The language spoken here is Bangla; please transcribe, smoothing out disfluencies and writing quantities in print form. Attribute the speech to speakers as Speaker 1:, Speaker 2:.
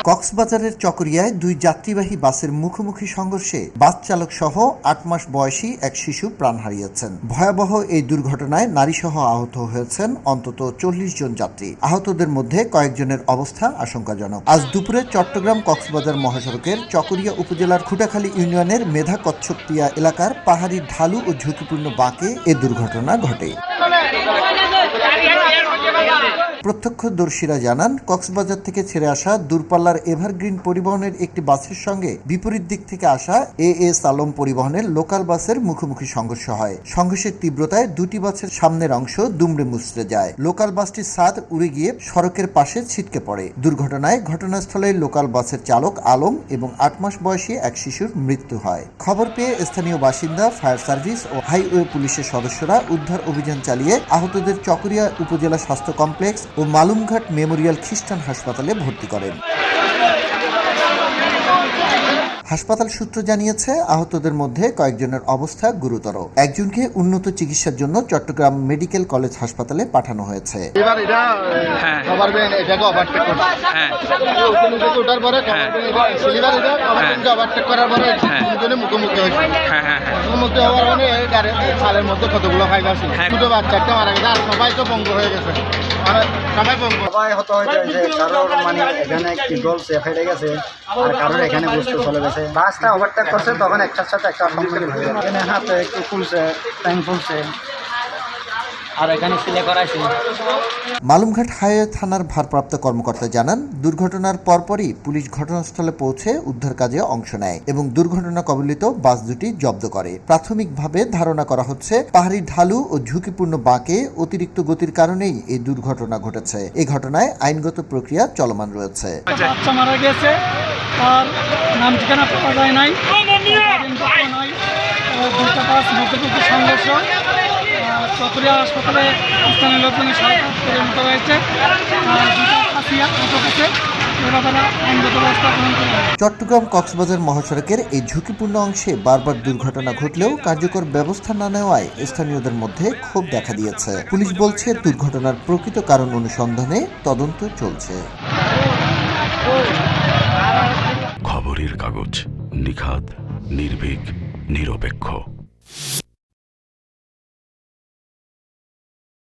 Speaker 1: কক্সবাজারের চকরিয়ায় দুই যাত্রীবাহী বাসের মুখোমুখি সংঘর্ষে বাস চালক সহ ৮ মাস বয়সী এক শিশু প্রাণ হারিয়েছেন। ভয়াবহ এই দুর্ঘটনায় নারীসহ আহত হয়েছেন অন্তত ৪০ জন যাত্রী। আহতদের মধ্যে কয়েকজনের অবস্থা আশঙ্কাজনক। আজ দুপুরে চট্টগ্রাম কক্সবাজার মহাসড়কের চকরিয়া উপজেলার খুঁটাখালী ইউনিয়নের মেধা কচ্ছপিয়া এলাকার পাহাড়ি ঢালু ও ঝুঁকিপূর্ণ বাঁকে এ দুর্ঘটনা ঘটে। প্রত্যক্ষদর্শীরা জানান, কক্সবাজার থেকে ছেড়ে আসা দূরপাল্লার এভারগ্রিন পরিবহনের একটি বাসের সঙ্গে বিপরীত দিক থেকে আসা এএস আলম পরিবহনের লোকাল বাসের মুখোমুখি সংঘর্ষ হয়। সংঘর্ষের তীব্রতায় দুটি বাসের সামনের অংশ দুমড়ে মুচড়ে যায়। লোকাল বাসটির ছাদ উড়ে গিয়ে সড়কের পাশে ছিটকে পড়ে। দুর্ঘটনায় ঘটনাস্থলে লোকাল বাসের চালক আলম এবং ৮ মাস বয়সী এক শিশুর মৃত্যু হয়। খবর পেয়ে স্থানীয় বাসিন্দা, ফায়ার সার্ভিস ও হাইওয়ে পুলিশের সদস্যরা উদ্ধার অভিযান চালিয়ে আহতদের চকরিয়া উপজেলা স্বাস্থ্য কমপ্লেক্স ও মালুমঘাট মেমোরিয়াল খ্রিস্টান হাসপাতালে ভর্তি করেন। হাসপাতাল সূত্র জানিয়েছে, আহতদের মধ্যে কয়েকজনের অবস্থা গুরুতর। একজনকে উন্নত চিকিৎসার জন্য চট্টগ্রাম মেডিকেল কলেজ হাসপাতালে পাঠানো হয়েছে।
Speaker 2: কারোর এখানে বুঝতে চলে গেছে, বাসটা ওভারটেক করছে, তখন একটার সাথে একটা সম্মুখীন হয়ে গেছে। এখানে হাতে একটু ফুলছে, ট্যাং ফুলছে, আর এখানে সিলে করাইছে।
Speaker 1: মালুমঘাট হাইওয়ে থানার ভারপ্রাপ্ত কর্মকর্তা জানান, দুর্ঘটনার পরপরই পুলিশ ঘটনাস্থলে পৌঁছে উদ্ধার কাজে অংশ নেয় এবং দুর্ঘটনা কবলিত বাস দুটি জব্দ করে। প্রাথমিকভাবে ধারণা করা হচ্ছে, পাহাড়ি ঢালু ও ঝুঁকিপূর্ণ বাঁকে অতিরিক্ত গতির কারণেই এই দুর্ঘটনা ঘটেছে। এই ঘটনায় আইনগত প্রক্রিয়া চলমান রয়েছে।
Speaker 3: বাচ্চা মারা গেছে, তার নাম ঠিকানা পাওয়া যায় নাই। দুইটা বাস মধ্যবর্তী সংঘর্ষ, চকরিয়া হাসপাতালে স্থানীয় লোকজনের সহায়তা পরিণত হয়েছে।
Speaker 1: চট্টগ্রাম কক্সবাজার মহাসড়কের এই ঝুঁকিপূর্ণ অংশে বারবার দুর্ঘটনা ঘটলেও কার্যকর ব্যবস্থা না নেওয়ায় স্থানীয়দের মধ্যে ক্ষোভ দেখা দিয়েছে। পুলিশ বলছে, দুর্ঘটনার প্রকৃত কারণ অনুসন্ধানে তদন্ত চলছে।
Speaker 4: খবরের কাগজ, নিখাত, নির্ভীক, নিরপেক্ষ।